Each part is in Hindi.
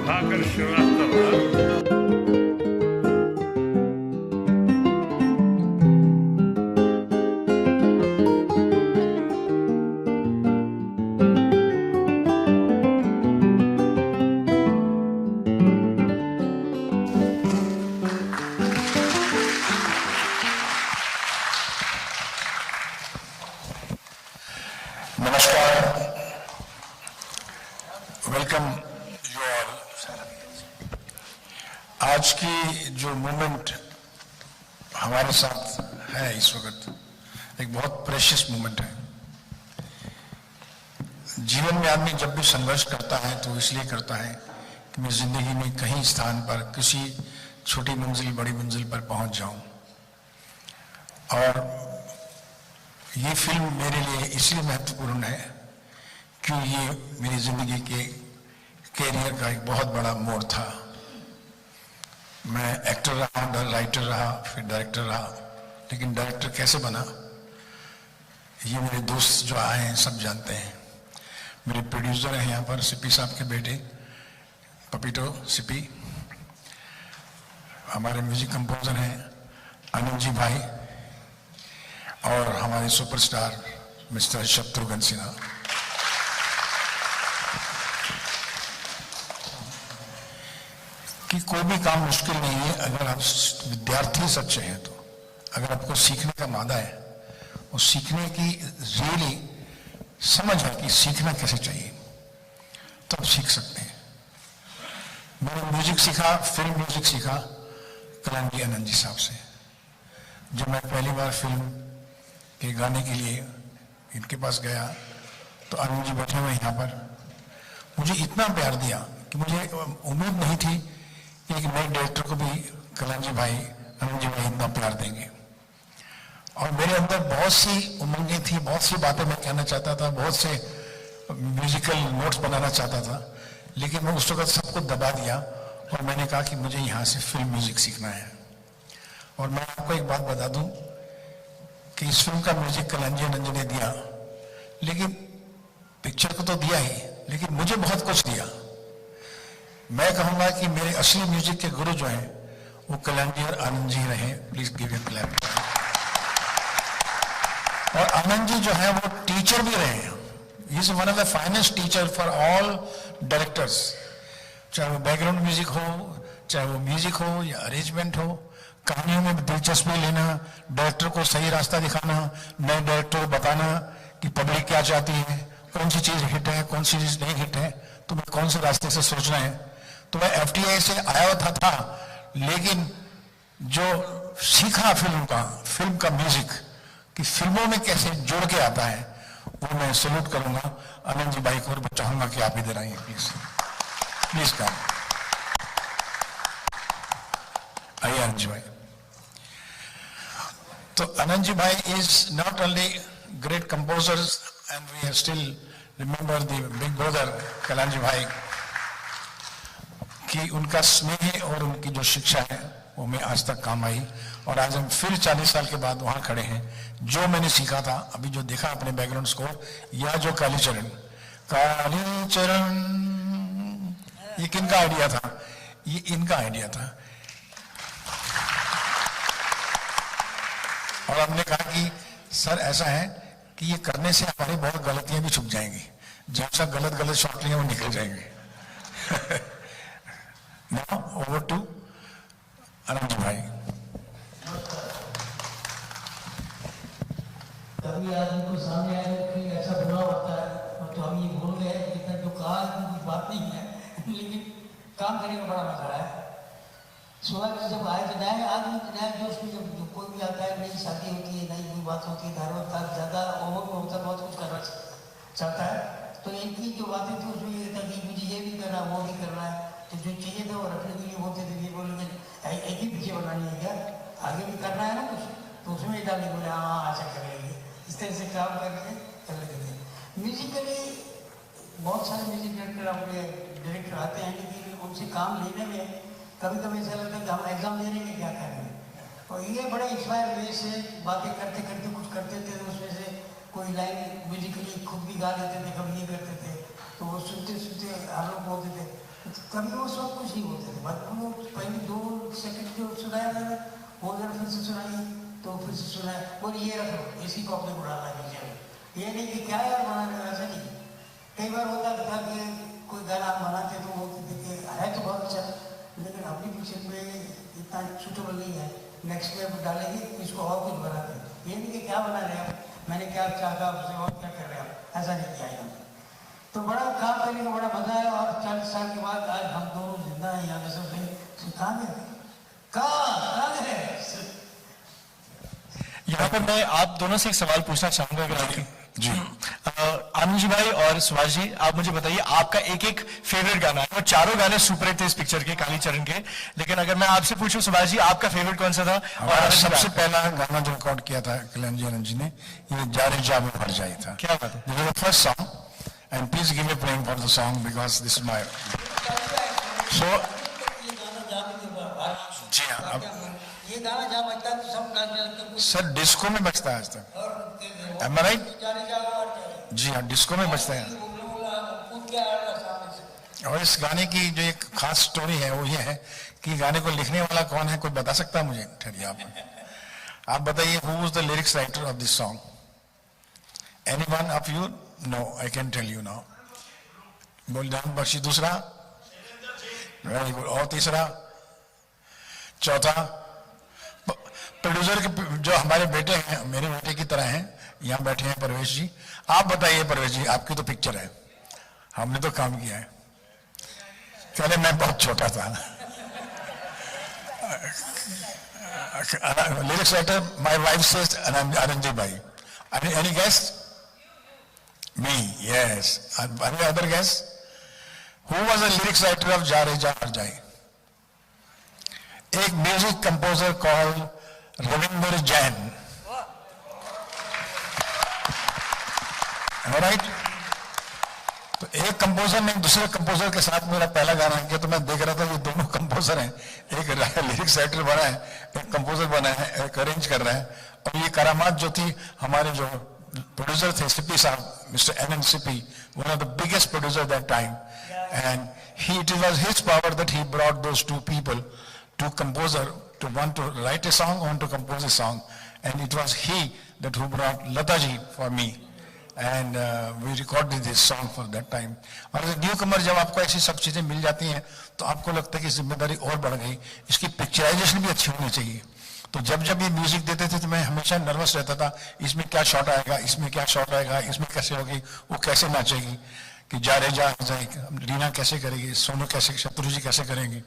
प्रभाकर श्रीवास्तव। नमस्कार, वेलकम यू ऑल। आज की जो मोमेंट हमारे साथ है इस वक्त एक बहुत प्रेशियस मोमेंट है। जीवन में आदमी जब भी संघर्ष करता है तो इसलिए करता है कि मैं जिंदगी में कहीं स्थान पर किसी छोटी मंजिल बड़ी मंजिल पर पहुंच जाऊं। और ये फिल्म मेरे लिए इसलिए महत्वपूर्ण है क्योंकि ये मेरी जिंदगी के कैरियर का एक बहुत बड़ा मोड़ था। मैं एक्टर रहा, राइटर रहा, फिर डायरेक्टर रहा, लेकिन डायरेक्टर कैसे बना ये मेरे दोस्त जो आए हैं सब जानते हैं। मेरे प्रोड्यूसर हैं यहाँ पर, सिप्पी साहब के बेटे पपीटो सिप्पी। हमारे म्यूजिक कंपोजर हैं आनंद जी भाई और हमारे सुपरस्टार मिस्टर शत्रुघ्न सिन्हा। कि कोई भी काम मुश्किल नहीं है अगर आप विद्यार्थी सच्चे हैं तो। अगर आपको सीखने का मादा है और सीखने की रियली समझ है कि सीखना कैसे चाहिए तो आप सीख सकते हैं। मैंने म्यूजिक सीखा, फिल्म म्यूजिक सीखा कलांजी आनंद जी साहब से। जब मैं पहली बार फिल्म के गाने के लिए इनके पास गया तो आनंद जी बैठे हुए यहाँ पर, मुझे इतना प्यार दिया कि मुझे उम्मीद नहीं थी कि एक नए डायरेक्टर को भी कलांजी भाई आनंद जी भाई इतना प्यार देंगे। और मेरे अंदर बहुत सी उमंगें थी, बहुत सी बातें मैं कहना चाहता था, बहुत से म्यूजिकल नोट्स बनाना चाहता था, लेकिन मैं उस वक्त सबको दबा दिया और मैंने कहा कि मुझे यहाँ से फिल्म म्यूजिक सीखना है। और मैं आपको एक बात बता दूं कि इस फिल्म का म्यूजिक कलांजी आनंद जी ने दिया, लेकिन पिक्चर को तो दिया ही, लेकिन मुझे बहुत कुछ दिया। मैं कहूंगा कि मेरे असली म्यूजिक के गुरु जो हैं वो कलांजी और आनंद जी रहे। Please give a clap. और आनंद जी जो है वो टीचर भी रहे हैं। He is one of the finest teacher for all directors, चाहे वो बैकग्राउंड म्यूजिक हो, चाहे वो म्यूजिक हो या अरेंजमेंट हो। कहानियों में दिलचस्पी लेना, डायरेक्टर को सही रास्ता दिखाना, नए डायरेक्टर को बताना कि पब्लिक क्या चाहती है, कौन सी चीज हिट है, कौन सी चीज नहीं हिट है, तुम्हें कौन से रास्ते से सोचना है। तो मैं एफटीआई से आया था, लेकिन जो सीखा फिल्म का म्यूजिक कि फिल्मों में कैसे जोड़ के आता है, वो मैं सैल्यूट करूंगा आनंद जी भाई को और चाहूंगा कि आप इधर आइए प्लीज। प्लीज कम आइए आनंद जी भाई। तो आनंद जी भाई is not only great composers and we still remember the big brother Kalyanji भाई कि उनका स्नेह और उनकी जो शिक्षा है वो मैं आज तक काम आई। और आज हम फिर 40 साल के बाद वहां खड़े हैं। जो मैंने सीखा था, अभी जो देखा अपने बैकग्राउंड स्कोर, या जो कालीचरण ये किनका आइडिया था? ये इनका आइडिया था। और हमने कहा कि सर ऐसा है कि ये करने से हमारी बहुत गलतियां भी छुप जाएंगी, जैसा गलत शॉट लिए वो निकल जाएंगे। नाउ ओवर टू आनंद जी भाई। कभी आदमी को सामने आए कि ऐसा बुरा होता है तो हम ये भूल गए कि जो कहा कुछ बात नहीं है, लेकिन काम करने का बड़ा मजा है। सुबह जब आए तो नया आदमी नया जोश में जब कोई भी आता है, नई शादी होती है, नई कोई बात होती है, धार्मिक का ज़्यादा ओवर में होता है, बहुत कुछ करना चाहता है। तो इनकी जो बातें थी उसमें ये था कि मुझे ये भी करना वो भी करना है, तो जो चाहिए था वो रखने के लिए बोलते थे। ये बोलेंगे एक ही पीछे बनानी है क्या, आगे भी करना है ना कुछ, तो उसमें डालने बोले हाँ अच्छा कर लेंगे। इस तरह से काम करके कर लेते थे। म्यूजिकली बहुत सारे म्यूजिक डायरेक्टर अपने डायरेक्टर आते हैं, लेकिन उनसे काम लेने में कभी कभी ऐसा लगता है कि हम एग्जाम दे रहे हैं क्या कर रहे हैं। और ये बड़े इंस्पायर वे से बातें करते करते कुछ करते थे, तो उसमें से कोई लाइन म्यूजिकली खुद भी गा लेते थे, कभी ये करते थे, तो वो सुनते सुनते हम लोग बोलते थे। तो कभी वो सब कुछ नहीं होते थे, बट वो पहले 2 सेकंड जो सुनाया मैंने वो जरा फिर से सुनाई, तो फिर से सुनाया, और ये रखो इसी को अपने उड़ाना नीचे। ये नहीं कि क्या यार बना रहे, ऐसा नहीं। कई बार होता था कि कोई गाना आप बनाते तो वो देखिए है तो बहुत अच्छा, लेकिन अपनी पिक्चर में इतना सूटेबल नहीं है, नेक्स्ट में डालेंगे इसको और कुछ बनाते हैं। ये नहीं कि क्या बना रहे आप, मैंने क्या चाहा उससे और क्या कर रहे हैं, ऐसा नहीं किया है। तो बड़ा काम करने का बड़ा मजा है, और 40 साल के बाद आज हम दोनों जिंदा हैं यहाँ सब है। कहाँ है? यहाँ पर मैं आप दोनों से एक सवाल पूछना चाहूंगा अगर आप जी आनंद जी भाई और सुभाष जी, आप मुझे बताइए आपका एक एक फेवरेट गाना है, और चारों गाने सुपर हिट थे इस पिक्चर के, कालीचरण के, लेकिन अगर मैं आपसे पूछूं सुभाष जी आपका फेवरेट कौन सा था? हमारा और सबसे पहला गाना जो रिकॉर्ड किया था कल्याण जी ने, ये जा रे जा में भर जाई था। क्या बात है? This is the first song, and please give me playing for the song because this is my so. जी हाँ, अब ये गाना जहाँ बजता है तो सब सर डिस्को में बजता है आज तक, am I right? जी हाँ, डिस्को में बजता है। और इस गाने की जो एक खास स्टोरी है वो ये है कि गाने को लिखने वाला कौन है, कोई बता सकता है मुझे? ठहरिए आप बताइए, who was the lyrics writer of this song? Anyone of you? No, I can tell you now. बोल जान बख्शी दूसरा, वेरी गुड, और तीसरा, चौथा। प्रोड्यूसर के जो हमारे बेटे हैं, मेरे बेटे की तरह हैं, यहाँ बैठे हैं परवेश जी। आप बताइए परवेश जी, आपकी तो पिक्चर है, हमने तो काम किया है। पहले मैं बहुत छोटा था। Lyrics writer my wife says Anand भाई। Any guess? Me, yes. Any other guess? Who was the lyrics writer of जा रे जा हर जाए? एक music composer called Ravindra Jain. Right? तो एक कंपोजर ने दूसरे कंपोजर के साथ मेरा पहला गाना किया, तो मैं देख रहा था ये दोनों कंपोजर हैं, एक लिरिक्स राइटर बना है, एक कंपोजर बना है, एक अरेंज कर रहा है। और ये करामात जो थी, हमारे जो प्रोड्यूसर थे सिप्पी साहब, mister NN Sippy, one of the biggest producer that time, and it was his power that he brought those two people to composer, to want to write a song, want to compose a song, and it was he that who brought Lata ji for me, and we recorded this song for that time. और न्यू कमर जब आपको ऐसी सब चीजें मिल जाती हैं तो आपको लगता है कि जिम्मेदारी और बढ़ गई, इसकी पिक्चराइजेशन भी अच्छी होनी चाहिए। तो जब ये म्यूजिक देते थे तो मैं हमेशा नर्वस रहता था, इसमें क्या शॉट आएगा, इसमें क्या शॉट आएगा, इसमें कैसे होगी, वो कैसे नाचेगी, कि जा रे जा जाएगी, रीना कैसे करेगी, सोनू कैसे, शत्रु जी कैसे करेंगे।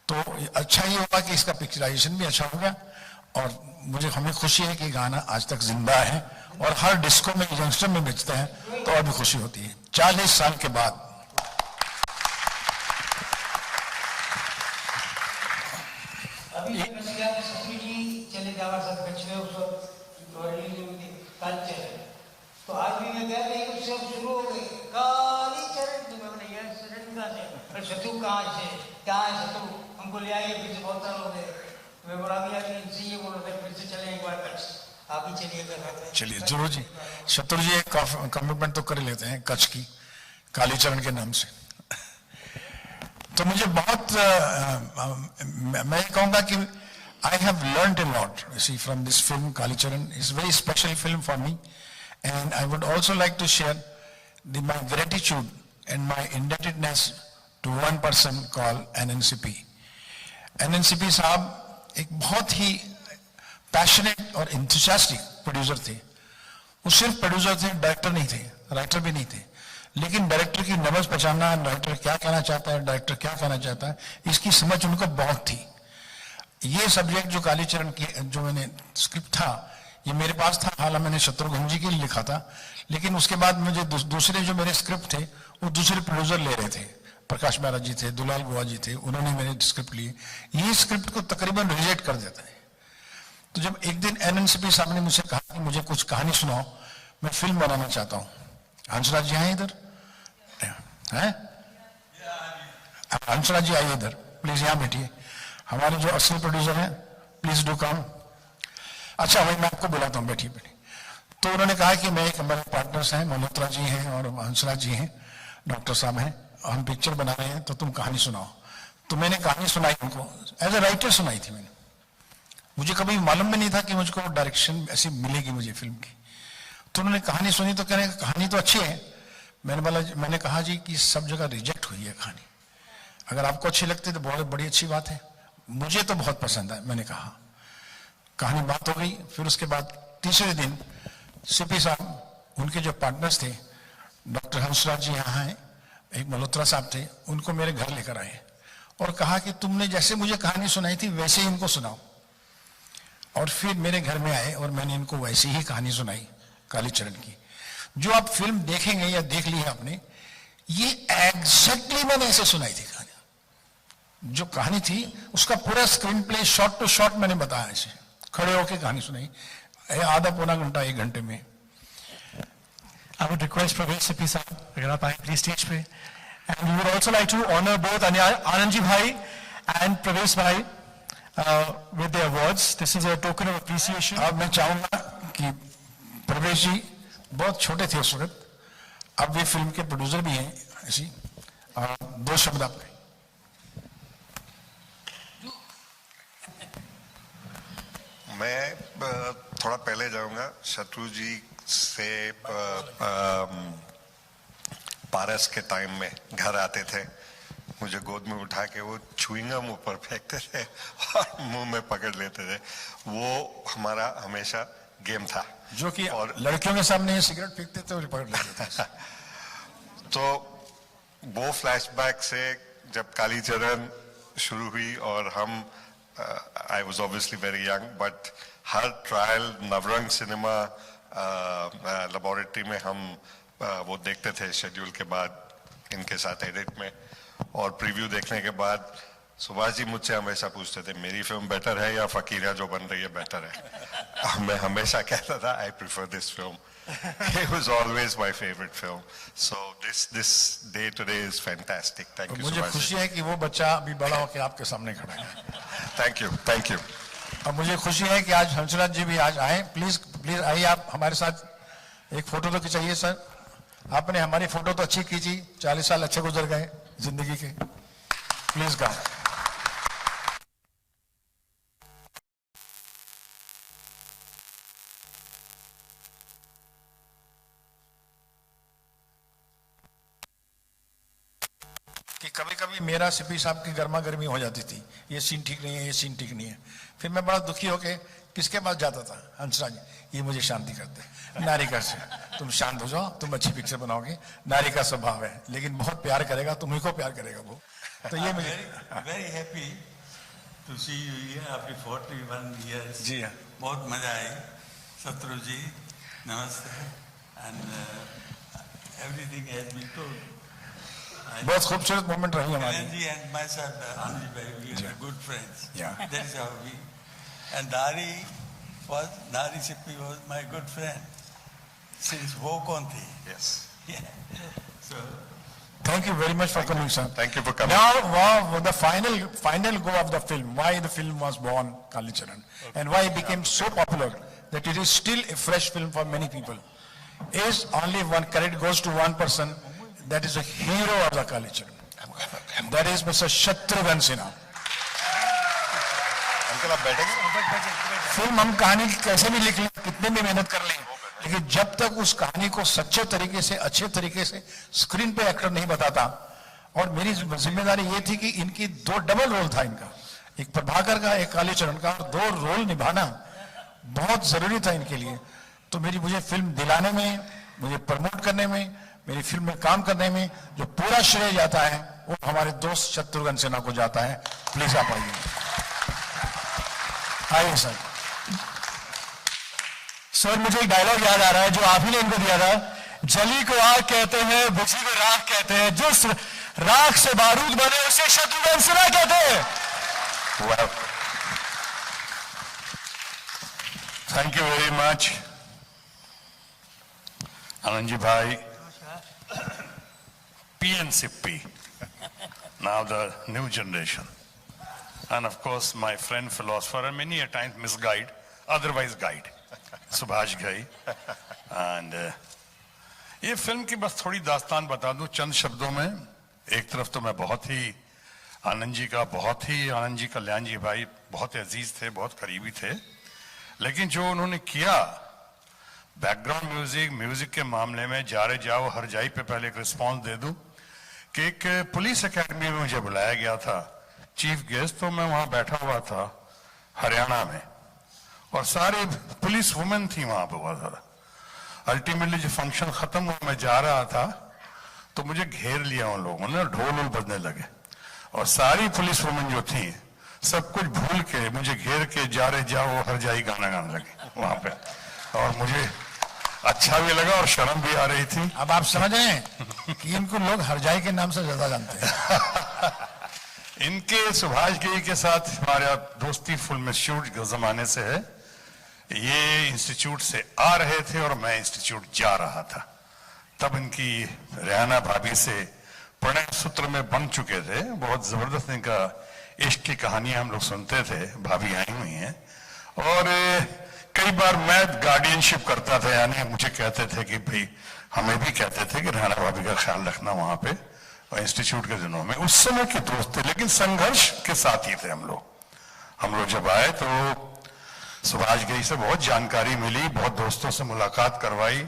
तो अच्छा ये हुआ कि इसका पिक्चराइजेशन भी अच्छा हो गया, और हमें खुशी है कि गाना आज तक जिंदा है और हर डिस्को में यंगस्टर में बेचते हैं, तो और भी खुशी होती है 40 साल के बाद। अभी चले जावा सब पिछले तो आज भी मैं कह रही हूँ सब शुरू हो गई काली चरण की। मैं बोले यार शरण कहाँ से, और शत्रु कहाँ से, क्या है शत्रु, हमको ले आइए, फिर से बहुत साल हो गए। मैं बोला भी यार इनसे ये बोलो फिर से चले एक बार कच्छ, आप ही चलिएगा। चलिए जरूर जी, शत्रु जी एक कमिटमेंट तो कर लेते हैं कच्छ की, कालीचरण के नाम से। तो मुझे बहुत मैं कहूँगा कि I have learned a lot, you see, from this film Kalicharan. It's a very special film for me, and I would also like to share my gratitude and my indebtedness to one person called NN Sippy. NN Sippy साहब एक बहुत ही पैशनेट और इंथुसियास्टिक प्रोड्यूसर थे। वो सिर्फ प्रोड्यूसर थे, डायरेक्टर नहीं थे, राइटर भी नहीं थे, लेकिन डायरेक्टर की नब्ज पहचानना, डायरेक्टर क्या कहना चाहता है, डायरेक्टर क्या कहना चाहता है, इसकी समझ उनको बहुत थी। ये सब्जेक्ट जो कालीचरण की जो मैंने स्क्रिप्ट था, ये मेरे पास था, हालांकि मैंने शत्रुघ्न जी के लिए लिखा था, लेकिन उसके बाद मुझे दूसरे जो मेरे स्क्रिप्ट थे वो दूसरे प्रोड्यूसर ले रहे थे। प्रकाश महाराज जी थे, दुलाल बुआ जी थे, उन्होंने मेरे स्क्रिप्ट लिए। ये स्क्रिप्ट को तकरीबन रिजेक्ट कर देता है। तो जब एक दिन NN Sippy साहब ने मुझसे कहा कि मुझे कुछ कहानी सुनाओ, मैं फिल्म बनाना चाहता हूँ। हंसराज जी आए इधर हैं? हंसराज जी आइए इधर प्लीज, यहाँ बैठिए। हमारे जो असली प्रोड्यूसर हैं, प्लीज डू कम। अच्छा भाई मैं आपको बुलाता हूँ, बैठिए बैठिए। तो उन्होंने कहा कि मैं एक हमारे पार्टनर्स हैं, मल्होत्रा जी हैं और हंसराज जी हैं, डॉक्टर साहब हैं, हम पिक्चर बना रहे हैं तो तुम कहानी सुनाओ। तो मैंने कहानी सुनाई उनको, एज ए राइटर सुनाई थी मैंने। मुझे कभी मालूम भी नहीं था कि मुझको डायरेक्शन ऐसी मिलेगी मुझे फिल्म की। तो उन्होंने कहानी सुनी तो कहने कहानी तो अच्छी है। मैंने कहा जी कि सब जगह रिजेक्ट हुई है कहानी, अगर आपको अच्छी लगती तो बहुत बड़ी अच्छी बात है, मुझे तो बहुत पसंद है। मैंने कहा कहानी बात हो गई। फिर उसके बाद तीसरे दिन सीपी साहब, उनके जो पार्टनर्स थे, डॉक्टर हंसराज जी यहाँ हैं, एक मल्होत्रा साहब थे, उनको मेरे घर लेकर आए और कहा कि तुमने जैसे मुझे कहानी सुनाई थी वैसे ही इनको सुनाओ। और फिर मेरे घर में आए और मैंने इनको वैसी ही कहानी सुनाई कालीचरण की। जो आप फिल्म देखेंगे या देख ली है आपने, ये एग्जैक्टली मैंने ऐसे सुनाई थी कहानी। जो कहानी थी उसका पूरा screenplay shot to shot मैंने बताया, ऐसे खड़े होकर कहानी सुनाई, आधा पौना घंटा 1 घंटे में। I would request Pravesh Sippy sir, अगर आप आए प्लीज स्टेज पे, and we would also like to honor both Anand ji bhai and Pravesh bhai with their awards. This is a token of appreciation. अब मैं चाहूंगा कि प्रवेश जी बहुत छोटे थे उस वक्त, अब वे फिल्म के प्रोड्यूसर भी हैं, ऐसी 2 शब्द आपके। मैं थोड़ा पहले जाऊंगा। शत्रु जी से पारस के टाइम में घर आते थे, मुझे गोद में उठा के वो च्युइंगम ऊपर फेंकते थे और मुंह में पकड़ लेते थे। वो हमारा हमेशा गेम था, जो कि और लड़कियों के सामने सिगरेट फेंकते थे और पकड़ लेते थे। तो वो फ्लैशबैक से जब कालीचरण शुरू हुई और हम I was obviously very young, but her trial Navrang cinema laboratory में हम वो देखते थे शेड्यूल के बाद इनके साथ एडिट में, और प्रीव्यू देखने के बाद सुभाष जी मुझसे हमेशा पूछते थे मेरी फिल्म बेटर है या फकीरा जो बन रही है बेटर है। मैं हमेशा कहता था I prefer this film. It was always my favorite film. So this day today is fantastic. Thank you so मुझे much. खुशी है कि वो बच्चा अभी बड़ा होकर आपके सामने खड़ा है। Thank you. अब मुझे खुशी है कि आज हंसराज जी भी आज आए। प्लीज आइए, आप हमारे साथ एक फोटो तो खिंचाइए सर। आपने हमारी फोटो तो अच्छी खींची, 40 साल अच्छे गुजर गए जिंदगी के। Please come. कि कभी कभी मेरा सिपी साहब की गर्मा गर्मी हो जाती थी, ये सीन ठीक नहीं है, ये सीन ठीक नहीं है। फिर मैं बड़ा दुखी होके किसके पास जाता था? हंसराज, ये मुझे शांति करते, नारिका से। तुम शांत हो जाओ, तुम अच्छी पिक्चर बनाओगे, नारी का स्वभाव है, लेकिन बहुत प्यार करेगा, तुम्ही को प्यार करेगा वो। तो ये मुझे very happy to see you here after 41 years. जी हाँ, बहुत मजा आई। शत्रु जी नमस्ते, and everything has been told. बहुत खूबसूरत मोमेंट रही हमारी। जी and my son Anand bhai, we are good friends. Yeah. That is how we. And Nari Sippy was my good friend since Vokonthi. Yes. Yeah. So. Thank you very much for coming, sir. Thank you for coming. Now, wow, the final go of the film, why the film was born, Kalicharan, and why it became so popular that it is still a fresh film for many people, is only one credit goes to one person, that is a hero of the Kalicharan. That is Mr. Shatrughan Sinha. Uncle आप बैठेंगे? फिल्म हम कहानी कैसे भी लिख लें, कितने भी मेहनत कर लें, लेकिन जब तक उस कहानी को सच्चे तरीके से, अच्छे तरीके से स्क्रीन पे एक्टर नहीं बताता, और मेरी जिम्मेदारी ये थी कि इनकी 2 डबल रोल था इनका, एक प्रभाकर का, एक कालीचरण का, और 2 रोल निभाना बहुत जरूरी था इनके लिए। तो मुझे फिल्म दिलाने में, मुझे प्रमोट करने में, मेरी फिल्म में काम करने में जो पूरा श्रेय जाता है वो हमारे दोस्त शत्रुघ्न सिन्हा को जाता है। प्लीज आप आइए सर। सर मुझे एक डायलॉग याद आ रहा है जो आप ही ने इनको दिया था, जली को आग कहते हैं, बुझी को राख कहते हैं, जिस राख से बारूद बने उसे शत्रुघ्न सिन्हा कहते हैं। Thank you very much, Anandji bhai, PN Sippy, now the new generation, and of course my friend philosopher and many a times misguide, otherwise guide, Subhash Ghai, and ये फिल्म की बस थोड़ी दास्तान बता दूं चंद शब्दों में। एक तरफ तो मैं बहुत ही आनंद जी कल्याण जी भाई बहुत अजीज थे, बहुत करीबी थे, लेकिन जो उन्होंने किया बैकग्राउंड म्यूजिक के मामले में, जा रे जाओ हर जाई पे पहले एक रिस्पॉन्स दे दूं कि एक पुलिस एकेडमी में मुझे बुलाया गया था चीफ गेस्ट, तो मैं वहां बैठा हुआ था हरियाणा में और सारी पुलिस वुमेन थी वहां पे बहुत ज्यादा। अल्टीमेटली जो फंक्शन खत्म हुआ, मैं जा रहा था तो मुझे घेर लिया उन लोगों ने, ढोल बजने लगे और सारी पुलिस वुमेन जो थी सब कुछ भूल के मुझे घेर के जा रे जाओ हर जाई गाना गाने लगे वहां पे, और मुझे अच्छा भी लगा और शर्म भी आ रही थी। अब आप समझ रहे हैं कि इनको लोग हरजाई के नाम से ज्यादा जानते हैं। इनके सुभाष गिरी के साथ हमारा दोस्ती फिल्म इंस्टीट्यूट के जमाने से है। ये इंस्टीट्यूट से आ रहे थे और मैं इंस्टीट्यूट जा रहा था, तब इनकी रेहाना भाभी से प्रणय सूत्र में बन चुके थे। बहुत जबरदस्त इनका इश्क की कहानियां हम लोग सुनते थे, भाभी आई हुई हैं। और कई बार मैं गार्डियनशिप करता था, यानी मुझे कहते थे कि भाई, हमें भी कहते थे कि रेहाना भाभी का ख्याल रखना वहां पे, और इंस्टीट्यूट के दिनों में उस समय के दोस्त थे, लेकिन संघर्ष के साथ ही थे हम लोग जब आए तो सुभाष गिरी से बहुत जानकारी मिली, बहुत दोस्तों से मुलाकात करवाई,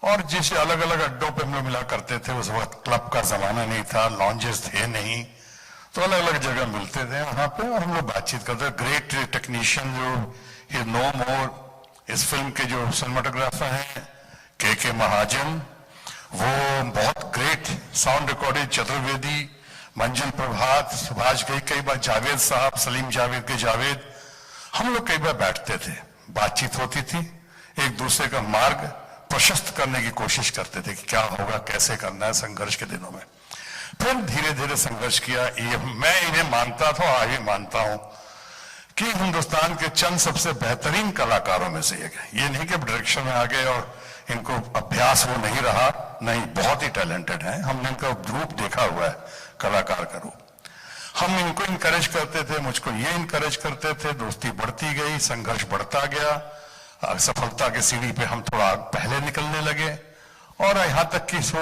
और जिस अलग अलग अड्डों पे हम लोग मिला करते थे, उस वक्त क्लब का जमाना नहीं था, लॉन्जेस थे नहीं, तो अलग अलग जगह मिलते थे वहां पे और हम लोग बातचीत करते। ग्रेट टेक्नीशियन जो ही नो मोर इस फिल्म के जो सिनेमाटोग्राफर हैं के महाजन, वो बहुत ग्रेट साउंड रिकॉर्डिंग चतुर्वेदी, मंजिल प्रभात, सुभाष गिरी, कई बार जावेद साहब, सलीम जावेद के जावेद, हम लोग कई बार बैठते थे, बातचीत होती थी, एक दूसरे का मार्ग प्रशस्त करने की कोशिश करते थे कि क्या होगा, कैसे करना है संघर्ष के दिनों में। फिर धीरे धीरे संघर्ष किया। ये मैं इन्हें मानता था, आज भी मानता हूं कि हिंदुस्तान के चंद सबसे बेहतरीन कलाकारों में से एक है। ये नहीं कि डायरेक्शन में आ गए और इनको अभ्यास वो नहीं रहा, नहीं, बहुत ही टैलेंटेड है। हमने इनका रूप देखा हुआ है, कलाकार का रूप। हम इनको इनकरेज करते थे, मुझको ये इनकरेज करते थे, दोस्ती बढ़ती गई, संघर्ष बढ़ता गया, सफलता के सीढ़ी पे हम थोड़ा पहले निकलने लगे और यहां तक कि सो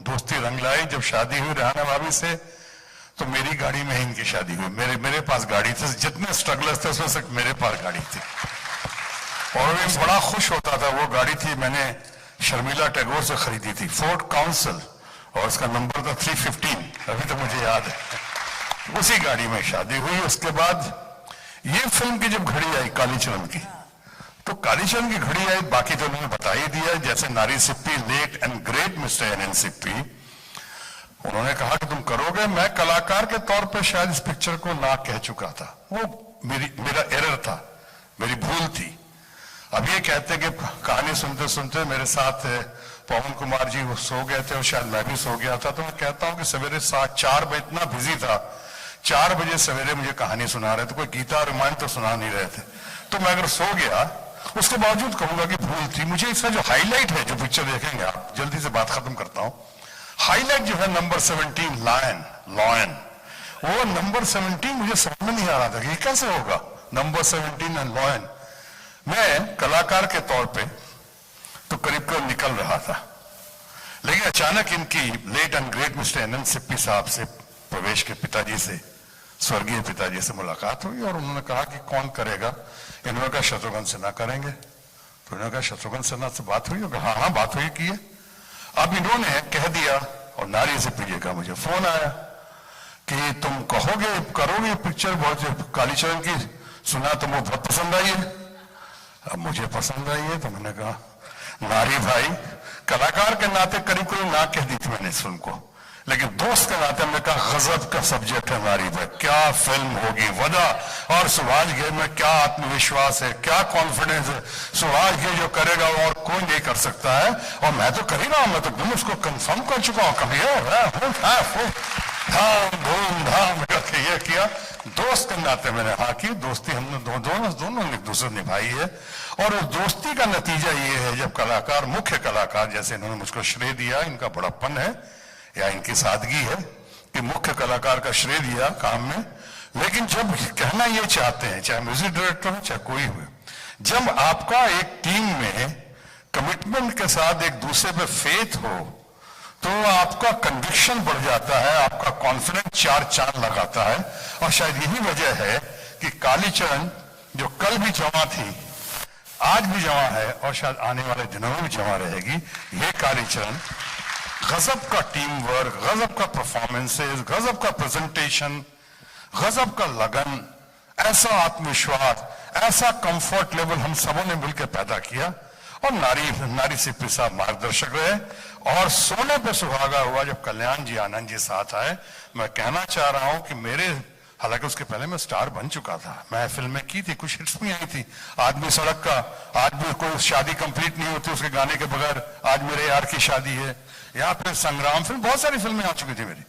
दोस्ती रंग लाई। जब शादी हुई रेहाना भाभी से तो मेरी गाड़ी में ही इनकी शादी हुई। मेरे पास गाड़ी थी, जितने स्ट्रगलर्स थे उसमें से मेरे पास गाड़ी थी और मैं बड़ा खुश होता था। वो गाड़ी थी, मैंने शर्मिला टैगोर से खरीदी थी, फोर्ट काउंसिल, और उसका नंबर था 315, अभी तो मुझे याद है। उसी गाड़ी में शादी हुई। उसके बाद ये फिल्म की जब घड़ी आई कालीचरण की, तो कालीचरण की घड़ी आई, बाकी तो उन्होंने बता ही दिया। जैसे नारी Sippy, late and great mister N Sippy, उन्होंने कहा कि तुम करोगे। मैं कलाकार के तौर पे शायद इस पिक्चर को ना कह चुका था, वो मेरा एरर था, मेरी भूल थी। अब ये कहते कि कहानी सुनते सुनते मेरे साथ पवन कुमार जी वो सो गए थे और शायद मैं भी सो गया था, तो मैं कहता हूं कि सवेरे 4 बजे, इतना बिजी था, 4 बजे सवेरे मुझे कहानी सुना रहे थे, कोई गीता रामायण तो सुना नहीं रहे थे। तो मैं अगर सो गया, उसके बावजूद कहूंगा कि भूल थी। मुझे इसका जो हाईलाइट है, जो पिक्चर देखेंगे आप, जल्दी से बात खत्म करता हूं, हाईलाइट जो है नंबर 17 लॉयन, वो नंबर 17 मुझे समझ में नहीं आ रहा था कि ये कैसे होगा, नंबर 17 एंड लॉयन। मैं कलाकार के तौर पे तो करीब करीब निकल रहा था, लेकिन अचानक इनकी late and great mister N Sippy साहब से, प्रवेश के पिताजी से, स्वर्गीय पिताजी से मुलाकात हुई और उन्होंने कहा कि कौन करेगा। इन्होंने कहा शत्रुघ्न सिन्हा करेंगे। तो इन्होंने कहा शत्रुघ्न सिन्हा से बात हुई? हाँ बात हुई की है। अब इन्होंने कह दिया और नारी सिप्पी जी का मुझे फोन आया कि तुम कहोगे, करोगे पिक्चर, बहुत कालीचरण की सुना, तुमको बहुत पसंद आई है। अब मुझे पसंद आई है तो मैंने कहा नारी भाई, कलाकार के नाते करीब करीब ना कह दी थी मैंने इस फिल्म को, लेकिन दोस्त के नाते हमने कहा गजब का सब्जेक्ट है नारी भाई, क्या फिल्म होगी, वजह और सुभाष गिरी में क्या आत्मविश्वास है, क्या कॉन्फिडेंस है, सुभाष गिरी जो करेगा और कोई नहीं कर सकता है, और मैं तो कर ही रहा हूं, मैं तो एकदम उसको कंफर्म कर चुका हूं। कभी धूमधाम ये किया, दोस्त के नाते मैंने हाँ की, दोस्ती हमने दोनों एक दूसरे निभाई है। और उस दोस्ती का नतीजा ये है, जब कलाकार, मुख्य कलाकार, जैसे इन्होंने मुझको श्रेय दिया, इनका बड़प्पन है या इनकी सादगी है कि मुख्य कलाकार का श्रेय दिया काम में, लेकिन जब कहना ये चाहते हैं, चाहे म्यूजिक डायरेक्टर हो चाहे कोई हो, जब आपका एक टीम में कमिटमेंट के साथ एक दूसरे पे फेथ हो, तो आपका कन्विक्शन बढ़ जाता है, आपका कॉन्फिडेंस चार चांद लगाता है। और शायद यही वजह है कि कालीचरण जो कल भी जमा थी, आज भी जमा है और शायद आने वाले दिनों में भी जमा रहेगी। ये कालीचरण गजब का टीम वर्क, गजब का परफॉर्मेंसेस, गजब का प्रेजेंटेशन, गजब का लगन, ऐसा आत्मविश्वास, ऐसा कंफर्ट लेवल हम सबों ने मिलकर पैदा किया। और नारी सिप्पी साहब मार्गदर्शक रहे। और सोने पे सुहागा हुआ जब कल्याण जी आनंद जी साथ आए। मैं कहना चाह रहा हूं कि मेरे, हालांकि उसके पहले मैं स्टार बन चुका था, मैं फिल्में की थी, कुछ हिट्स भी आई थी। आदमी सड़क का, आज भी कोई शादी कंप्लीट नहीं होती उसके गाने के बगैर, आज मेरे यार की शादी है, या फिर संग्राम फिल्म, बहुत सारी फिल्में आ चुकी थी मेरी।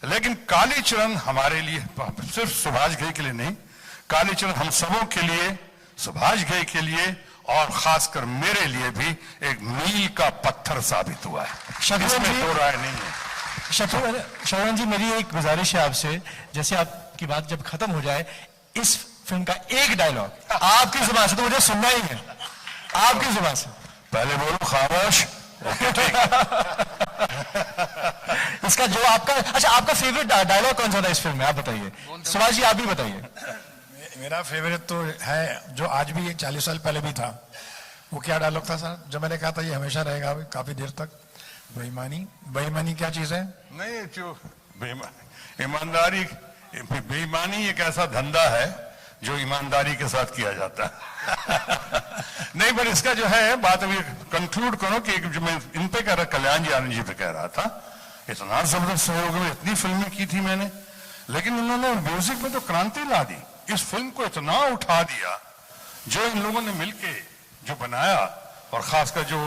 लेकिन कालीचरण हमारे लिए, सिर्फ सुभाष घई के लिए नहीं, कालीचरण हम सबों के लिए, सुभाष घई के लिए और खासकर मेरे लिए भी एक मील का पत्थर साबित हुआ है। इसमें दो राय नहीं है। शत्रुघ्न जी, मेरी एक गुजारिश है आपसे, जैसे आपकी बात जब खत्म हो जाए, इस फिल्म का एक डायलॉग आपकी जुबान से, तो मुझे सुनना ही है, आपकी जुबान से। पहले बोलो खामोश। इसका जो आपका, अच्छा आपका फेवरेट डायलॉग कौन सा था इस फिल्म में, आप बताइए। सुभाष जी आप भी बताइए। मेरा फेवरेट तो है, जो आज भी 40 साल पहले भी था। वो क्या डायलॉग था सर, जो मैंने कहा था ये हमेशा रहेगा काफी देर तक? बेईमानी। बेईमानी क्या चीज है? नहीं, जो ईमानदारी, बेईमानी एक ऐसा धंधा है जो ईमानदारी के साथ किया जाता है। नहीं, पर इसका जो है बात अभी कंक्लूड करो कि जो मैं इन पे कह रहा, कल्याण जी आनंद जी पे कह रहा था, इतना जबरदस्त सहयोग में इतनी फिल्में की थी मैंने, लेकिन उन्होंने म्यूजिक में तो क्रांति ला दी। इस फिल्म को इतना उठा दिया जो इन लोगों ने मिलके जो बनाया, और खासकर जो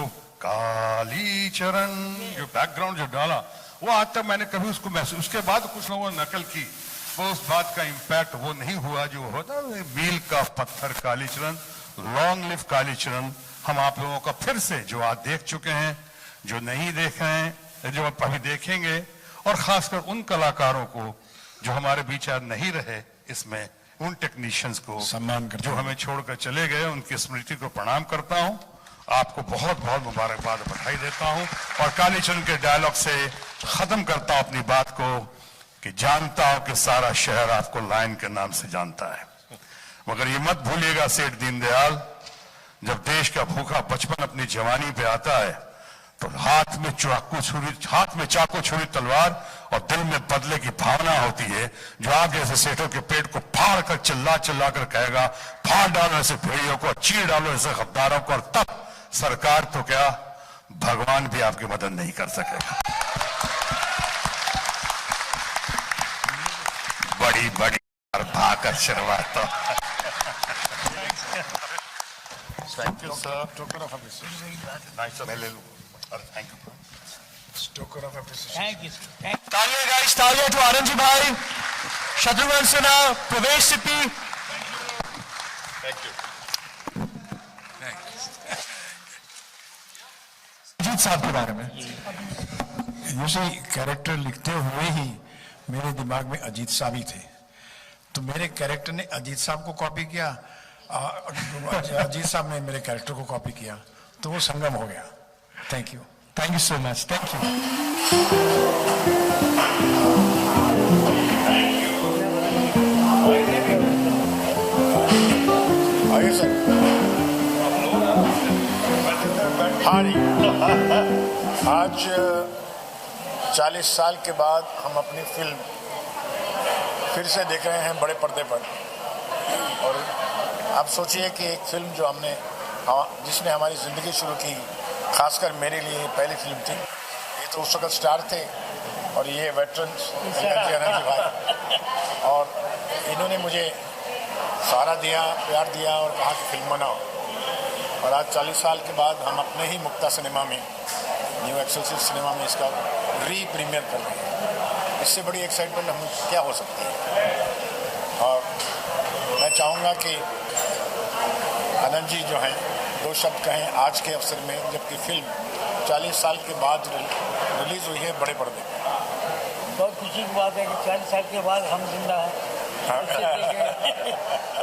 कालीचरण जो बैकग्राउंड जो डाला, वो आज तक मैंने कभी उसको महसूस, उसके बाद कुछ लोगों ने नकल की, वो उस बात का इंपैक्ट वो नहीं हुआ जो होता। मील का पत्थर कालीचरण, लॉन्ग लिव कालीचरण, हम आप लोगों का फिर से, जो आज देख चुके हैं, जो नहीं देख रहे हैं, जो आप अभी देखेंगे, और खासकर उन कलाकारों को जो हमारे बीच आज नहीं रहे, इसमें उन टेक्नीशियंस को सम्मान करता जो हमें छोड़कर चले गए, उनकी स्मृति को प्रणाम करता हूं। आपको बहुत बहुत मुबारकबाद, बधाई देता हूं। और कालीचरण के डायलॉग से खत्म करता हूं अपनी बात को कि जानता हूं कि सारा शहर आपको लायन के नाम से जानता है, मगर ये मत भूलिएगा सेठ दीनदयाल, जब देश का भूखा बचपन अपनी जवानी पे आता है तो हाथ में चाकू छुरी तलवार और दिल में बदले की भावना होती है, जो आप जैसे सेठों के पेट को फाड़ कर चिल्ला कर कहेगा, फाड़ डालो ऐसे भेड़ियों को, चीर डालो ऐसे गद्दारों को, और तब सरकार तो क्या, भगवान भी आपकी मदद नहीं कर सकेगा। बड़ी बड़ी भाकर शुरुआत। Thank you sir. Token of appreciation. मैं ले लूँ। Thank you. Token of appreciation. Thank you, thank you. तालियां गाइस, तालियां टू आनंद जी भाई, शत्रुघ्न सिन्हा, प्रवेश सिप्पी। Thank you. अजीत साहब के बारे में यूजुअली कैरेक्टर लिखते हुए ही मेरे दिमाग में अजीत साहब ही थे, तो मेरे कैरेक्टर ने अजीत साहब को कॉपी किया, अजीत साहब ने मेरे कैरेक्टर को कॉपी किया, तो वो संगम हो गया। Thank you, thank you so much, thank you. आइए सर। हाँ जी, आज 40 साल के बाद हम अपनी फिल्म फिर से देख रहे हैं बड़े पर्दे पर। और आप सोचिए कि एक फिल्म जो हमने, जिसने हमारी ज़िंदगी शुरू की, खासकर मेरे लिए पहली फिल्म थी। ये तो उस वक्त स्टार थे और ये वेटरन्स आनंद जी भाई, और इन्होंने मुझे सहारा दिया, प्यार दिया और कहा कि फिल्म बनाओ। और आज 40 साल के बाद हम अपने ही मुक्ता सिनेमा में, न्यू एक्सेलसियर सिनेमा में इसका प्रीमियर कर रहे हैं। इससे बड़ी एक्साइटमेंट हम क्या हो सकती है। और मैं चाहूँगा कि आनंद जी जो हैं, 2 शब्द कहें आज के अवसर में, जबकि फिल्म 40 साल के बाद रिलीज़ हुई है बड़े पर्दे पर। बहुत खुशी की बात है कि 40 साल के बाद हम जिंदा हैं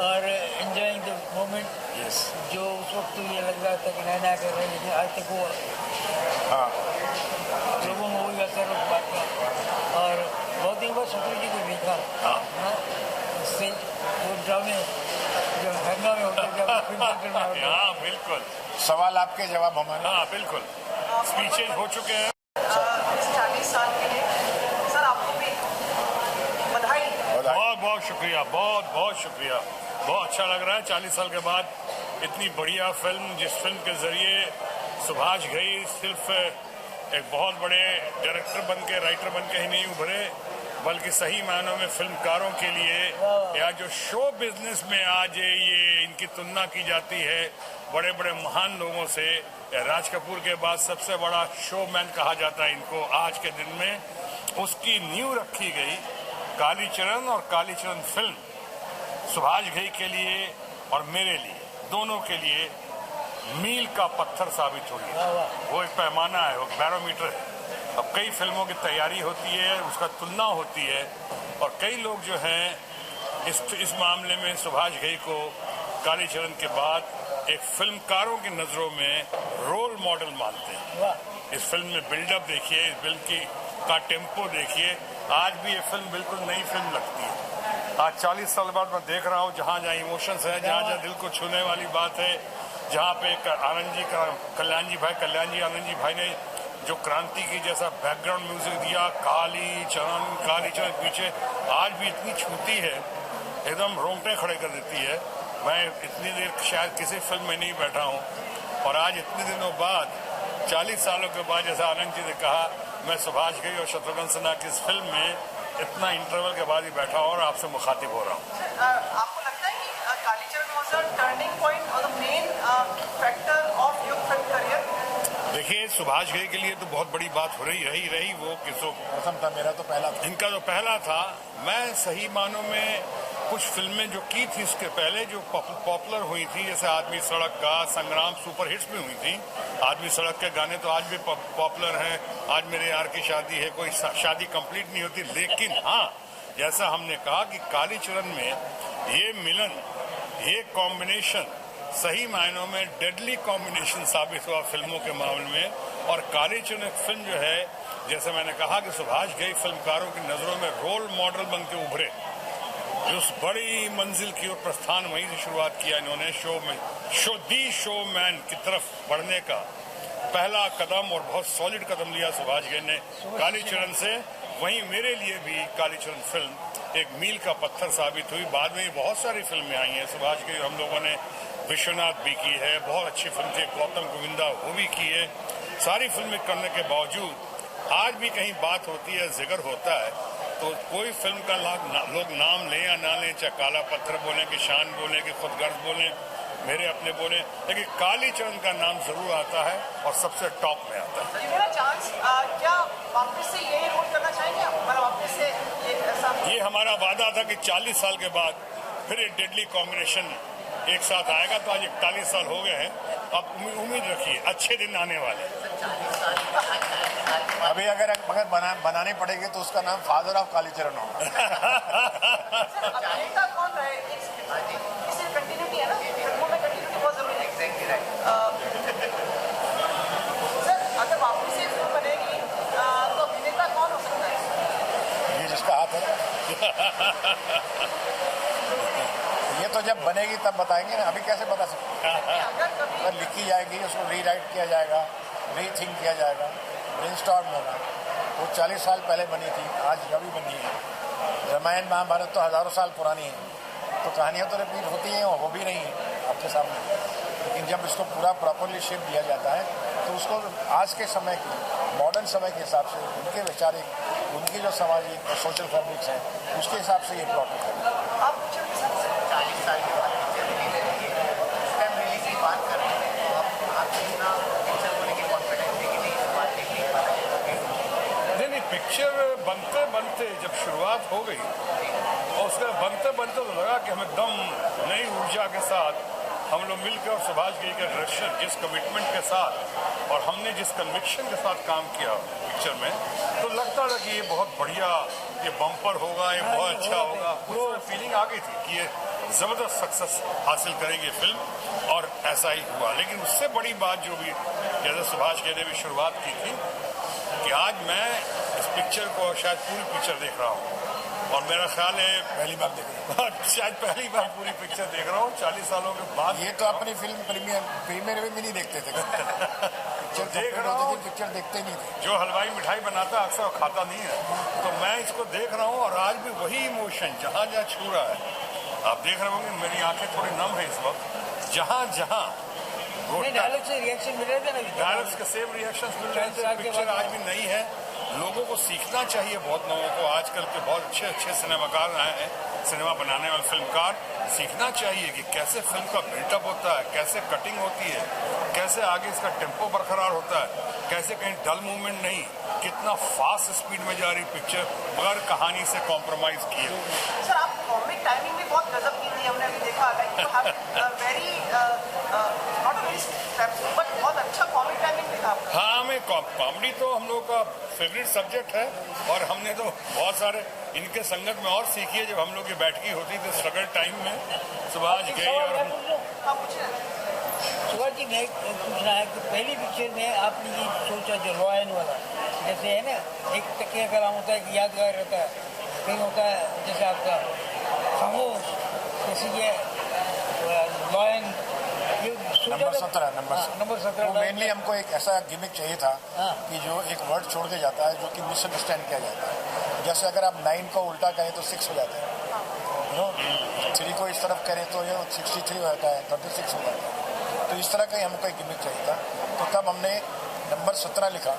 और एंजॉइंग द मोमेंट। यस, जो उस वक्त तो ये लग रहा था कि नया कर रहे हैं, लेकिन आज तक वो लोगों में वही करोड़ बात का। और बहुत दिन बाद शत्रु जी को देखा इससे वो ड्रामे जो हंगामे होते जब फिल्म थिएटर में होते। हाँ बिल्कुल, सवाल आपके जवाब हमारे। हाँ बिल्कुल, स्पीचेज हो चुके हैं। 40 साल के लिए सर आपको भी बधाई। बहुत बहुत शुक्रिया, बहुत बहुत शुक्रिया। बहुत अच्छा लग रहा है 40 साल के बाद इतनी बढ़िया फिल्म, जिस फिल्म के जरिए सुभाष घई सिर्फ एक बहुत बड़े डायरेक्टर बन के, राइटर बन के ही नहीं उभरे, बल्कि सही मायनों में फिल्मकारों के लिए या जो शो बिजनेस में आज ये इनकी तुलना की जाती है बड़े बड़े महान लोगों से, राज कपूर के बाद सबसे बड़ा शोमैन कहा जाता है इनको आज के दिन में, उसकी नींव रखी गई। कालीचरण और कालीचरण फिल्म सुभाष घई के लिए और मेरे लिए, दोनों के लिए मील का पत्थर साबित हुई है। वो एक पैमाना है, वो बैरोमीटर है। अब कई फिल्मों की तैयारी होती है, उसका तुलना होती है, और कई लोग जो हैं इस मामले में सुभाष घई को कालीचरण के बाद एक फिल्मकारों की नजरों में रोल मॉडल मानते हैं। इस फिल्म में बिल्डअप देखिए, इस फिल्म का टेम्पो देखिए, आज भी ये फिल्म बिल्कुल नई फिल्म लगती है। आज 40 साल बाद मैं देख रहा हूँ जहाँ जहाँ इमोशंस है, जहाँ जहाँ दिल को छूने वाली बात है, जहाँ पे आनंद जी का कल्याण जी आनंद जी भाई ने जो क्रांति की जैसा बैकग्राउंड म्यूजिक दिया, काली चरण पीछे आज भी इतनी छूती है, एकदम रोंगटे खड़े कर देती है। मैं इतनी देर शायद किसी फिल्म में नहीं बैठा हूँ, और आज इतने दिनों बाद 40 सालों के बाद, जैसा आनंद जी ने कहा, मैं सुभाष घई और शत्रुघ्न सिन्हा की इस फिल्म में इतना इंटरवल के बाद ही बैठा हूँ और आपसे मुखातिब हो रहा हूँ। आपको लगता है कि Kalicharan was a turning point और the main factor of your film career? देखिए, सुभाष घई के लिए तो बहुत बड़ी बात हो रही वो किसो कसम था, मेरा तो पहला था। इनका जो पहला था, मैं सही मानों में कुछ फिल्में जो की थी इसके पहले जो पॉपुलर हुई थी, जैसे आदमी सड़क का, संग्राम सुपर हिट्स भी हुई थी। आदमी सड़क के गाने तो आज भी पॉपुलर हैं। आज मेरे यार की शादी है, कोई शादी कंप्लीट नहीं होती, लेकिन हाँ, जैसा हमने कहा कि कालीचरण में ये मिलन, ये कॉम्बिनेशन सही मायनों में डेडली कॉम्बिनेशन साबित हुआ फिल्मों के मामले में। और कालीचरण फिल्म जो है, जैसे मैंने कहा कि सुभाष घई फिल्मकारों की नजरों में रोल मॉडल बन के उभरे, उस बड़ी मंजिल की ओर प्रस्थान वहीं से शुरुआत किया इन्होंने। शोमैन की तरफ बढ़ने का पहला कदम और बहुत सॉलिड कदम लिया सुभाष घई ने कालीचरण से। वहीं मेरे लिए भी कालीचरण फिल्म एक मील का पत्थर साबित हुई। बाद में बहुत सारी फिल्में आई हैं सुभाष घई, हम लोगों ने विश्वनाथ भी की है, बहुत अच्छी फिल्म थी गौतम गोविंदा, वो भी की है। सारी फिल्में करने के बावजूद आज भी कहीं बात होती है, जिक्र होता है, तो कोई फिल्म का लोग नाम लें या ना लें, चाहे काला पत्थर बोले कि शान बोले कि खुदगर्ज बोले, मेरे अपने बोले, लेकिन कालीचरण का नाम जरूर आता है और सबसे टॉप में आता है। मेरा चांस क्या वापस से यही रोल करना चाहेंगे आप? वापस से ये हमारा वादा था कि 40 साल के बाद फिर एक डेडली कॉम्बिनेशन एक साथ आएगा। तो आज 41 साल हो गए हैं, अब उम्मीद रखिए अच्छे दिन आने वाले। अभी अगर बनानी पड़ेगी तो उसका नाम फादर ऑफ कालीचरण होगा। अभिनेता कौन रहे? इससे कंटिन्यूटी है ना, फिल्मों में कंटिन्यूटी बहुत जरूरी है। सर, अगर वापस से फिल्म बनेगी तो अभिनेता कौन हो सकता है? ये जिसका हाथ है। ये तो जब बनेगी तब बताएंगे ना, अभी कैसे बता सकते? अगर लिखी जाएगी, उसको रीराइट किया जाएगा, रीथिंक किया जाएगा, ब्रेनस्टॉर्म होगा। वो 40 साल पहले बनी थी, आज अभी बनी है। रामायण महाभारत तो हजारों साल पुरानी है, तो कहानियाँ तो रिपीट होती हैं और हो भी रही हैं आपके सामने। लेकिन जब इसको पूरा प्रॉपरली शेप दिया जाता है तो उसको आज के समय की, मॉडर्न समय के हिसाब से, उनके वैचारिक, उनकी जो सामाजिक और सोशल फैब्रिक्स हैं, उसके हिसाब से ये प्लॉट है। आप 40 साल के बाद की बात कर रहे हैं, आप कितना पिक्चर को लेकर कॉन्फिडेंस है कि नहीं बात नहीं, पिक्चर बनते बनते जब शुरुआत हो गई और उसके बनते बनते तो लगा कि हमें दम नई ऊर्जा के साथ हम लोग मिलकर और सुभाष घई के डायरेक्शन, जिस कमिटमेंट के साथ और हमने जिस कन्विक्शन के साथ काम किया पिक्चर में, तो लगता था कि ये बहुत बढ़िया, ये बम्पर होगा, ये बहुत अच्छा होगा। वो फीलिंग आ गई थी कि ये जबरदस्त सक्सेस हासिल करेगी फिल्म, और ऐसा ही हुआ। लेकिन उससे बड़ी बात जो भी, जैसे सुभाष घई ने भी शुरुआत की थी कि आज मैं पिक्चर को शायद पूरी पिक्चर देख रहा हूँ और मेरा ख्याल है पहली बार देख रहे हैं। शायद पहली बार पूरी पिक्चर देख रहा हूँ 40 सालों के बाद। ये तो अपनी फिल्म प्रीमियर में भी नहीं देखते थे। पिक्चर देख रहा हूँ, पिक्चर देखते नहीं थे। जो हलवाई मिठाई बनाता अक्सर वो खाता नहीं है, तो मैं इसको देख रहा हूँ और आज भी वही इमोशन जहाँ जहाँ छू रहा है। आप देख रहे होंगे मेरी आंखें थोड़ी नम है इस वक्त। जहाँ जहाँ डायलॉग से रिएक्शन मिल रहे थे ना, डायलॉग्स के सेम रिएक्शन मिल रहे थे। पिक्चर आज भी नई है, लोगों को सीखना चाहिए। बहुत लोगों को आजकल के बहुत अच्छे अच्छे सिनेमाकार आए हैं, सिनेमा बनाने वाले फिल्मकार, सीखना चाहिए कि कैसे फिल्म का बिल्टअप होता है, कैसे कटिंग होती है, कैसे आगे इसका टेम्पो बरकरार होता है, कैसे कहीं डल मूवमेंट नहीं, कितना फास्ट स्पीड में जा रही पिक्चर मगर कहानी से कॉम्प्रोमाइज किए। सर आप कॉमिक टाइमिंग भी बहुत गजब की थी, हमने अभी देखा वेरी नॉट वेरी बट बहुत अच्छा कॉमिक टाइमिंग दिखा। हाँ, हमें कॉमेडी तो हम लोग का फेवरेट सब्जेक्ट है और हमने तो बहुत सारे इनके संगत में और सीखी है। जब हम लोग की बैठकी होती थी स्ट्रगल टाइम में, सुभाष गई और सुभाष जी ने पूछना है कि पहली पिक्चर में आपने ये सोचा जो लॉ एंड वाला, जैसे है ना एक तकिया कलाम होता है कि यादगार रहता है, फिर होता है जैसे आपका खामोश, जैसे ये लॉ एंड नंबर 17 मेनली हमको एक ऐसा गिमिक चाहिए था कि जो एक वर्ड छोड़ के जाता है जो कि मिसअंडरस्टैंड किया जाता है। जैसे अगर आप 9 को उल्टा करें तो 6 हो जाता है, 3 को इस तरफ करें तो ये 63 हो जाता है, 36 हो जाता है। तो इस तरह का ही हमको एक गिमिक चाहिए था। तो तब हमने नंबर 17 लिखा,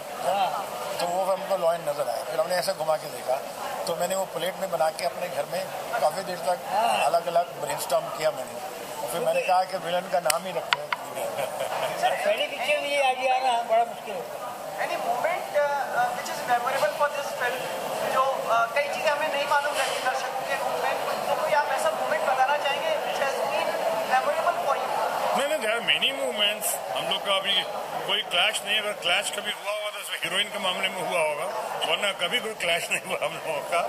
तो वो हमको लॉ एंड नजर आया। फिर हमने ऐसे घुमा के देखा, तो मैंने वो प्लेट में बना के अपने घर में काफ़ी देर तक अलग अलग ब्रेनस्टॉर्म किया मैंने। फिर मैंने कहा कि विलन का नाम ही रखते हैं। पहली पिक्चर में ये आगे आना बड़ा मुश्किल होता है। Any moment which is memorable for this film, जो कई चीजें हमें नहीं मालूम रहती दर्शकों के रूप में, तो कोई आप ऐसा मोमेंट बताना चाहेंगे which has been memorable for you? नहीं, देयर आर मेनी मूवमेंट्स। हम लोग का अभी कोई क्लैश नहीं, अगर क्लैश कभी हुआ होगा तो हीरोइन के मामले में हुआ होगा, वरना कभी कोई क्लैश नहीं हुआ हम लोगों का।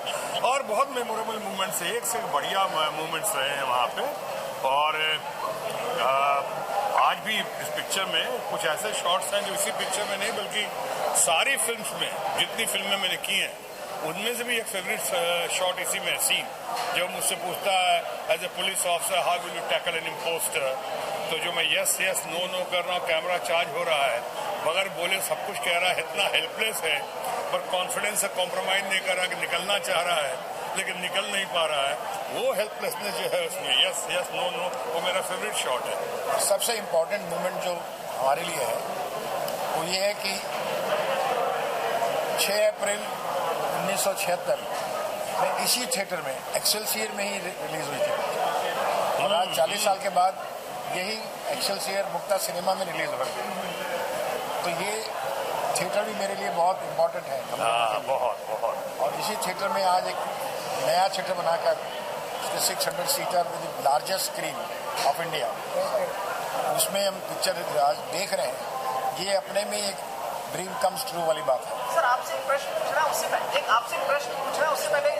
और बहुत मेमोरेबल मूवमेंट्स है, एक से बढ़िया मूवमेंट्स रहे हैं वहाँ पे। और आज भी इस पिक्चर में कुछ ऐसे शॉट्स हैं जो इसी पिक्चर में नहीं बल्कि सारी फिल्म्स में, जितनी फिल्में मैंने की हैं उनमें से भी एक फेवरेट शॉट इसी में है। सीन जब मुझसे पूछता है as a police officer how will you tackle an impostor, तो जो मैं यस यस नो नो कर रहा हूँ, कैमरा चार्ज हो रहा है, बगैर बोले सब कुछ कह रहा है, इतना हेल्पलेस है, पर कॉन्फिडेंस से कॉम्प्रोमाइज नहीं कर रहा कि निकलना चाह रहा है लेकिन निकल नहीं पा रहा है। वो हेल्पलेसनेस जो है उसमें यस यस नो नो, वो मेरा फेवरेट शॉट है। सबसे इम्पोर्टेंट मोमेंट जो हमारे लिए है वो ये है कि 6 अप्रैल 1976 में इसी थिएटर में एक्सेलसियर में ही रिलीज हुई थी और आज 40 साल के बाद यही एक्सेलसियर मुक्ता सिनेमा में रिलीज हो रही है। तो ये थिएटर भी मेरे लिए बहुत इम्पोर्टेंट है। बहुत। और इसी थिएटर में आज एक नया थिएटर बनाकर उसके 600 seater with largest screen of India, उसमें हम पिक्चर आज देख रहे हैं। ये अपने में एक ड्रीम कम्स ट्रू वाली बात है। सर आपसे एक प्रश्न पूछ रहा है, उससे पहले आपसे प्रश्न पूछ रहा है, उससे पहले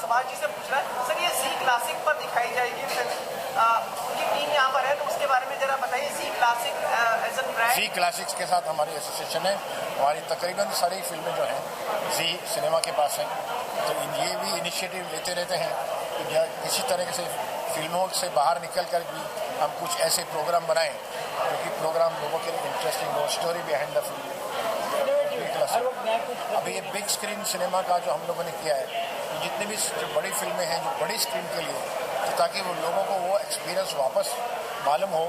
सुभाष जी से पूछ रहा है। सर ये जी क्लासिक पर दिखाई जाएगी फिल्म, उनकी टीम यहाँ पर है, तो उसके बारे में जरा बताइए। Zee classic as a brand, Zee classics के साथ हमारी एसोसिएशन है। हमारी तकरीबन सारी फिल्में जो हैं जी सिनेमा के पास हैं, तो ये भी इनिशिएटिव लेते रहते हैं कि किसी तरह से फिल्मों से बाहर निकल कर भी हम कुछ ऐसे प्रोग्राम बनाएं क्योंकि प्रोग्राम लोगों के लिए इंटरेस्टिंग हो, स्टोरी बिहाइंड द फिल्म। अभी ये बिग स्क्रीन सिनेमा का जो हम लोगों ने किया है, जितनी भी जो बड़ी फिल्में हैं जो बड़ी स्क्रीन के लिए, तो ताकि वो लोगों को वो एक्सपीरियंस वापस मालूम हो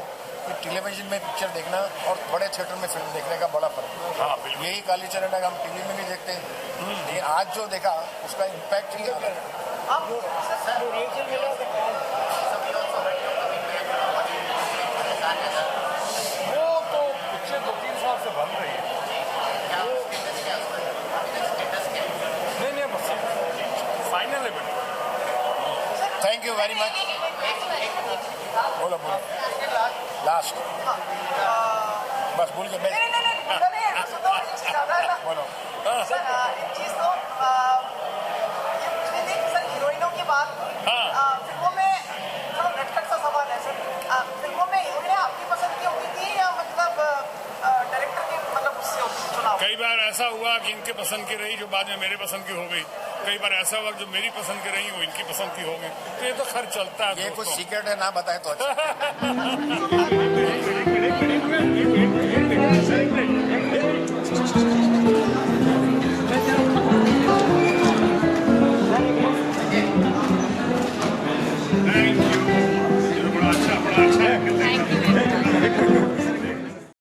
कि टेलीविजन में पिक्चर देखना और बड़े थिएटर में फिल्म देखने का बड़ा फर्क है। यही काली चरण है, हम टीवी में भी देखते हैं, लेकिन आज जो देखा उसका इम्पैक्ट ही अलग है। वो तो पिक्चर 2-3 साल से बन रही है। नहीं बस फाइनल है। Thank you very much. बोलो लास्ट बस भूल गए बोलो। सर एक चीज तो ये पूछनी थी सर, हीरोइनों की बात फिल्मों में थोड़ा नटखट सा सवाल है सर। फिल्मों में हीरोइनें आपकी पसंद की होती थी या मतलब डायरेक्टर की मतलब उससे चुनाव? कई बार ऐसा ऐसा हुआ कि इनके पसंद की रही जो बाद में मेरे पसंद की हो गई, कई बार ऐसा हुआ जो मेरी पसंद की रही वो इनकी पसंद की हो गई, तो ये तो खैर चलता है। ये कुछ सीक्रेट है, ना बताए तो अच्छा। Thank you.